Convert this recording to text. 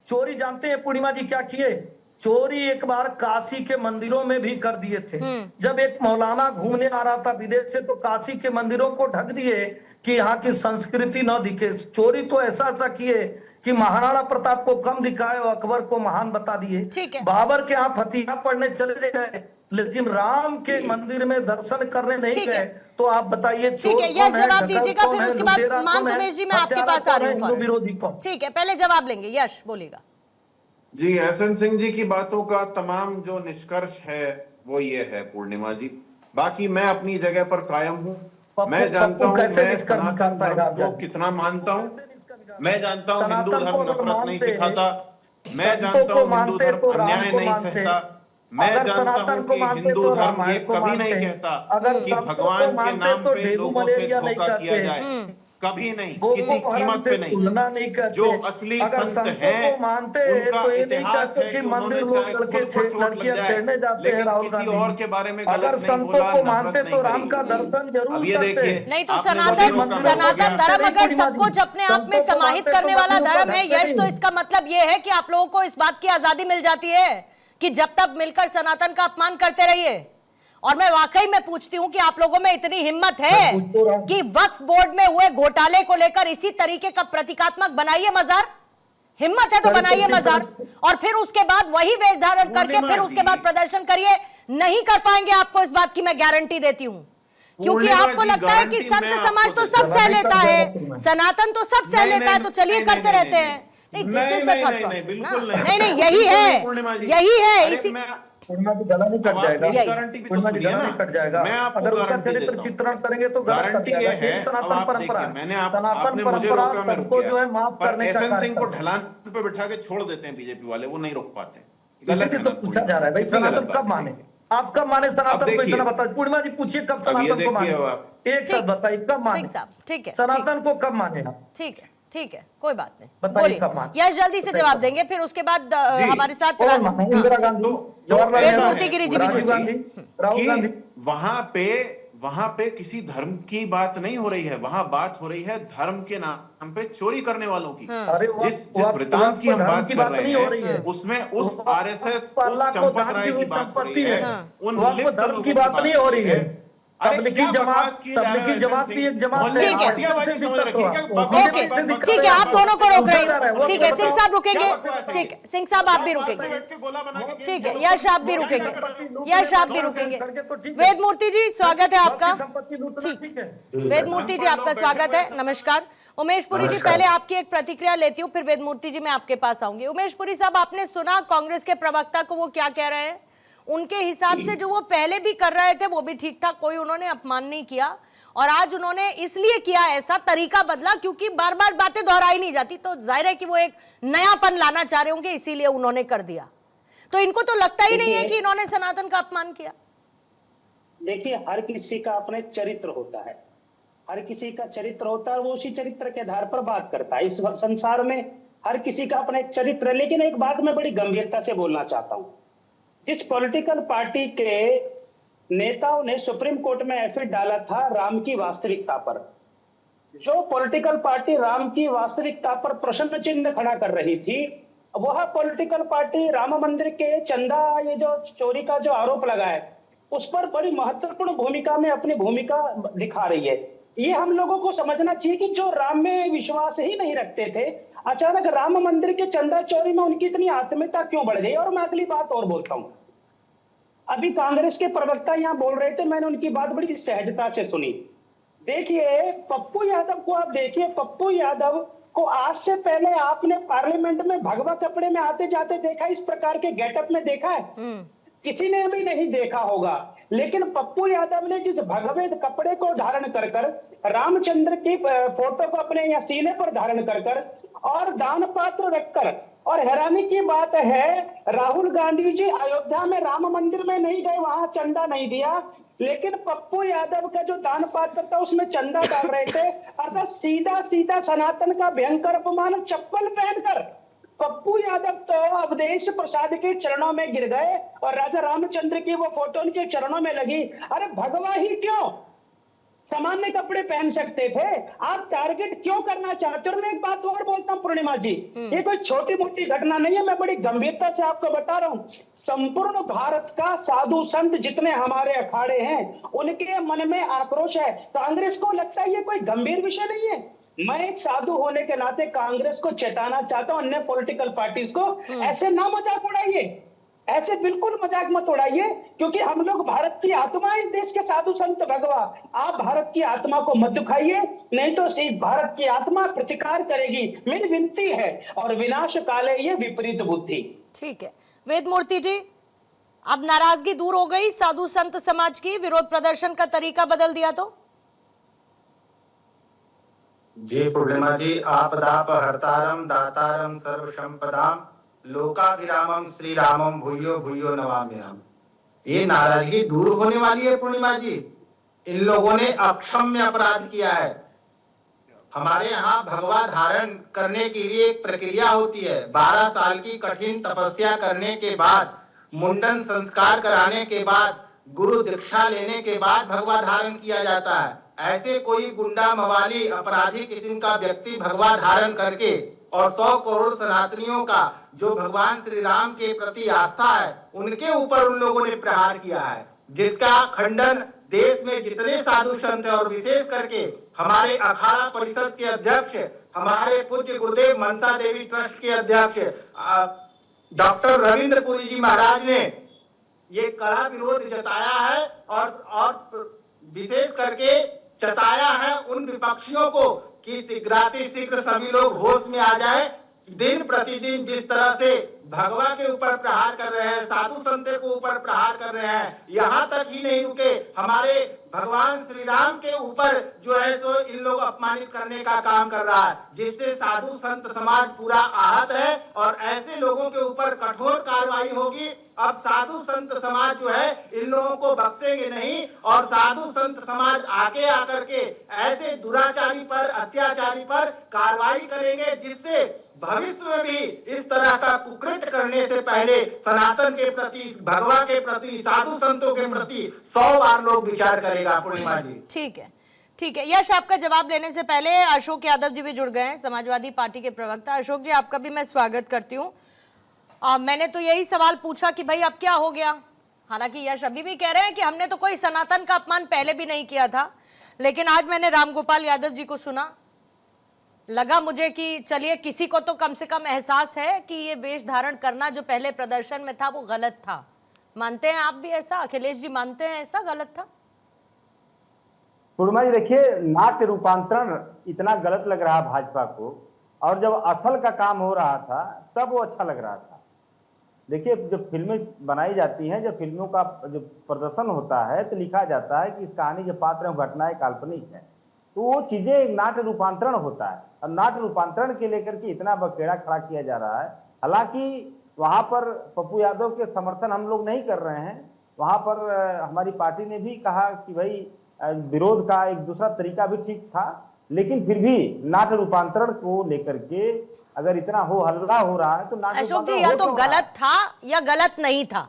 चोरी जानते हैं पूर्णिमा जी क्या किए? चोरी एक बार काशी के मंदिरों में भी कर दिए थे। जब एक मौलाना घूमने आ रहा था विदेश से, तो काशी के मंदिरों को ढक दिए कि यहाँ की संस्कृति न दिखे। चोरी तो ऐसा ऐसा किए कि महाराणा प्रताप को कम दिखाए और अकबर को महान बता दिए। बाबर के यहाँ फतिहा पढ़ने चले गए, लेकिन राम के मंदिर में दर्शन करने नहीं गए। तो आप बताइए चोर कौन है, जवाब डकैत दीजिएगा, कौन फिर है, उसके बाद लुटेरा मान कौन है, उमेश जी मैं आपके हत्यारा पास आ कौन रही है, हूँ हिंदू फौरन। विरोधी कौन? ठीक है, पहले जवाब लेंगे, यश बोलिएगा। जी, एहसन सिंह जी की बातों का तमाम जो निष्कर्ष है वो ये है पूर्णिमा जी। बाकी मैं अपनी जगह पर कायम हूँ। मैं जानता हूँ मैं सनातन धर्म को कितना मानता हूँ। मैं जानता हूँ हिंदू धर्म नफरत नहीं सिखाता। मैं जानता हूँ हिंदू धर्म अन्याय नहीं सहता। मैं जानता हूँ कि हिंदू धर्म ये कभी नहीं कहता कि भगवान के नाम पे लोगों से धोखा किया जाए, कभी नहीं, किसी कीमत पे नहीं। जो असली संत हैं उनका इतिहास है कि उन्होंने चाहे खुद को चोट लग जाए लेकिन किसी और के बारे में गलत नहीं बोला, नफरत नहीं करी। अब ये देखिए, नहीं तो सनातन धर्म अगर सब कुछ अपने आप में समाहित करने वाला धर्म है यश, तो इसका मतलब ये है कि आप लोगों को इस बात की आजादी मिल जाती है कि जब तक मिलकर सनातन का अपमान करते रहिए। और मैं वाकई में पूछती हूं कि आप लोगों में इतनी हिम्मत है कि वक्फ बोर्ड में हुए घोटाले को लेकर इसी तरीके का प्रतीकात्मक बनाइए मजार। हिम्मत है तो बनाइए मजार, और फिर उसके बाद वही वेश धारण करके फिर उसके बाद प्रदर्शन करिए। नहीं कर पाएंगे आपको, इस बात की मैं गारंटी देती हूं, क्योंकि आपको लगता है कि संत समाज तो सब सह लेता है, सनातन तो सब सह लेता है, तो चलिए करते रहते हैं। नहीं, नहीं, यही है इसी गला नहीं कट जाएगा, गारंटी भी तो सुनिए ना, कट जाएगा। मैं आपको अगर उसका गारंटी चरित्र चित्रण करेंगे तो गारंटी ये है। सनातन परंपरा, मैंने आपने मुझे रोका, मैं रुक जो है माफ गया, करने पर का एहसन सिंह को ढलान पे बिठा के छोड़ देते हैं बीजेपी वाले, वो नहीं रोक पाते। गलत है तो पूछा जा रहा है भाई, सनातन कब माने? आप कब माने सनातन को? इतना बता पूर्णिमा जी, पूछिए कब सनातन को माने? एक शब्द बताइए, कब माने? ठीक है, सनातन को कब माने आप? ठीक है, कोई बात नहीं, बोलिए। यश जल्दी से जवाब देंगे, फिर उसके बाद हमारे साथ इंदिरा गांधी, वेद मूर्ति गिरी जी भी जुड़ेंगे। राहुल गांधी। वहां पे किसी धर्म की बात नहीं हो रही है, वहां बात हो रही है धर्म के नाम पे चोरी करने वालों की। जिस वृतांत की हम बात कर रहे हैं उसमें उस आरएसएस, उस चंपत राय की बात हो रही है, उन लिप्त लोगों की बात नहीं हो रही है। तबलीगी जमात भी एक जमात है। ठीक है, आप दोनों को रोक रही हूँ। ठीक है, सिंह साहब रुकेंगे। ठीक है, सिंह साहब आप भी रुकेंगे। ठीक है, यश आप भी रुकेंगे, यश आप भी रुकेंगे। वेद मूर्ति जी स्वागत है आपका। ठीक है, वेद मूर्ति जी आपका स्वागत है, नमस्कार। उमेश पुरी जी, पहले आपकी एक प्रतिक्रिया लेती हूँ, फिर वेद मूर्ति जी मैं आपके पास आऊंगी। उमेश पुरी साहब, आपने सुना कांग्रेस के प्रवक्ता को वो क्या कह रहे हैं? उनके हिसाब से जो वो पहले भी कर रहे थे वो भी ठीक था, कोई उन्होंने अपमान नहीं किया, और आज उन्होंने इसलिए किया, ऐसा तरीका बदला क्योंकि बार बार बातें दोहराई नहीं जाती, तो जाहिर है कि वो एक नयापन लाना चाह रहे होंगे, इसीलिए उन्होंने कर दिया। तो इनको तो लगता ही नहीं है कि इन्होंने सनातन का अपमान किया। देखिए, हर किसी का अपने चरित्र होता है, हर किसी का चरित्र होता है, वो उसी चरित्र के आधार पर बात करता है। इस संसार में हर किसी का अपना एक चरित्र है। लेकिन एक बात मैं बड़ी गंभीरता से बोलना चाहता हूं, जिस पॉलिटिकल पार्टी के नेताओं ने सुप्रीम कोर्ट में एफिडेविट डाला था राम की वास्तविकता पर, जो पॉलिटिकल पार्टी राम की वास्तविकता पर प्रश्न चिन्ह खड़ा कर रही थी, वह पॉलिटिकल पार्टी राम मंदिर के चंदा, ये जो चोरी का जो आरोप लगा है, उस पर बड़ी महत्वपूर्ण भूमिका में अपनी भूमिका दिखा रही है। ये हम लोगों को समझना चाहिए कि जो राम में विश्वास ही नहीं रखते थे, अचानक राम मंदिर के चंदा चोरी में उनकी इतनी आत्मीयता क्यों बढ़ गई? और मैं अगली बात और बोलता हूं, अभी कांग्रेस के प्रवक्ता यहां बोल रहे थे, मैंने उनकी बात बड़ी सहजता से सुनी। देखिए, पप्पू यादव को आप देखिए, पप्पू यादव को आज से पहले आपने पार्लियामेंट में भगवा कपड़े में आते जाते देखा, इस प्रकार के गेटअप में देखा है? किसी ने भी नहीं देखा होगा। लेकिन पप्पू यादव ने जिस भगवे कपड़े को धारण कर कर, रामचंद्र की फोटो को अपने यहाँ सीने पर धारण कर कर और दान पात्र रखकर, और हैरानी की बात है राहुल गांधी जी अयोध्या में राम मंदिर में नहीं गए, वहां चंदा नहीं दिया, लेकिन पप्पू यादव का जो दान पात्र था उसमें चंदा डाल रहे थे। अर्थात सीधा सीधा सनातन का भयंकर अपमान चप्पल पहनकर पप्पू यादव तो अवधेश प्रसाद के चरणों में गिर गए और राजा रामचंद्र की वो फोटो उनके चरणों में लगी। अरे भगवा ही क्यों, सामान्य कपड़े पहन सकते थे। आप टारगेट क्यों करना चाहते हो? और मैं एक बात और बोलता हूं पूर्णिमा जी, ये कोई छोटी मोटी घटना नहीं है, मैं बड़ी गंभीरता से आपको बता रहा हूं। संपूर्ण भारत का साधु संत जितने हमारे अखाड़े हैं, उनके मन में आक्रोश है। कांग्रेस को लगता है ये कोई गंभीर विषय नहीं है। मैं एक साधु होने के नाते कांग्रेस को चेताना चाहता हूं, अन्य पॉलिटिकल पार्टीज को, ऐसे ना मजाक उड़ाइए, ऐसे बिल्कुल मजाक मत उड़ाइए, क्योंकि हम लोग भारत की आत्मा है, इस देश के साधु संत भगवा। आप भारत की आत्मा को मत दुखाइए, नहीं तो भारत की आत्मा प्रतिकार करेगी। मेरी विनती है, और विनाश काले ये विपरीत बुद्धि। ठीक है वेद मूर्ति जी, अब नाराजगी दूर हो गई साधु संत समाज की, विरोध प्रदर्शन का तरीका बदल दिया तो? जी पूर्णिमा जी, आपदापहर्तारं दातारं सर्वसंपदां लोकाभिरामं श्री रामम भूयो भूयो नमाम्यहम्। ये नाराजगी दूर होने वाली है पूर्णिमा जी। इन लोगों ने अक्षम्य अपराध किया है। हमारे यहाँ भगवा धारण करने के लिए एक प्रक्रिया होती है। 12 साल की कठिन तपस्या करने के बाद, मुंडन संस्कार कराने के बाद, गुरु दीक्षा लेने के बाद भगवा धारण किया जाता है। ऐसे कोई गुंडा मवाली अपराधी किस्म का व्यक्ति भगवा धारण करके और 100 करोड़ सनातनियों का जो भगवान श्री राम के प्रति आस्था है, उनके ऊपर उन लोगों ने प्रहार किया है, जिसका खंडन देश में जितने साधु संत हैं और विशेष करके हमारे अखाड़ा परिषद के अध्यक्ष, हमारे पूज्य गुरुदेव मनसा देवी ट्रस्ट के अध्यक्ष डॉक्टर रविंद्र पुरी जी महाराज ने ये कड़ा विरोध जताया है, और विशेष करके जताया है उन विपक्षियों को कि शीघ्र सभी लोग होश में आ जाए। दिन प्रतिदिन जिस तरह से भगवा के ऊपर प्रहार कर रहे हैं, साधु संतों के ऊपर प्रहार कर रहे हैं, यहाँ तक ही नहीं रुके, हमारे भगवान श्री राम के ऊपर जो है सो इन लोग अपमानित करने का काम कर रहा है, जिससे साधु संत समाज पूरा आहत है और ऐसे लोगों के ऊपर कठोर कार्रवाई होगी। अब साधु संत समाज जो है इन लोगों को बख्शेंगे नहीं, और साधु संत समाज आके आकर के ऐसे दुराचारी पर, अत्याचारी पर कार्रवाई करेंगे, जिससे भविष्य में भी इस तरह का कुकृत्य करने से पहले सनातन के प्रति, भगवा के प्रति, साधु संतों के प्रति 100 बार लोग विचार करेगा पूर्णिमा जी। ठीक है ठीक है। यश, आपका जवाब लेने से पहले अशोक यादव जी भी जुड़ गए हैं, समाजवादी पार्टी के प्रवक्ता। अशोक जी, आपका भी मैं स्वागत करती हूँ। मैंने तो यही सवाल पूछा कि भाई अब क्या हो गया। हालांकि यश अभी भी कह रहे हैं कि हमने तो कोई सनातन का अपमान पहले भी नहीं किया था, लेकिन आज मैंने रामगोपाल यादव जी को सुना, लगा मुझे कि चलिए किसी को तो कम से कम एहसास है कि ये वेश धारण करना जो पहले प्रदर्शन में था वो गलत था। मानते हैं आप भी ऐसा? अखिलेश जी मानते हैं ऐसा गलत था? पूर्णिमा जी देखिए, नाट्य रूपांतरण इतना गलत लग रहा भाजपा को, और जब असल का काम हो रहा था तब वो अच्छा लग रहा था। देखिए, जब फिल्में बनाई जाती हैं, जब फिल्मों का जो प्रदर्शन होता है तो लिखा जाता है कि इस कहानी के पात्र हैं, घटनाएं काल्पनिक है, तो वो चीजें नाट्य रूपांतरण होता है। और नाट्य रूपांतरण के लेकर के इतना बखेड़ा खड़ा किया जा रहा है। हालांकि वहां पर पप्पू यादव के समर्थन हम लोग नहीं कर रहे हैं, वहां पर हमारी पार्टी ने भी कहा कि भाई विरोध का एक दूसरा तरीका भी ठीक था, लेकिन फिर भी नाट्य रूपांतरण को लेकर के अगर इतना हो हल्ला हो रहा है तो नाट्य अशोक जी, या तो गलत था या गलत नहीं था,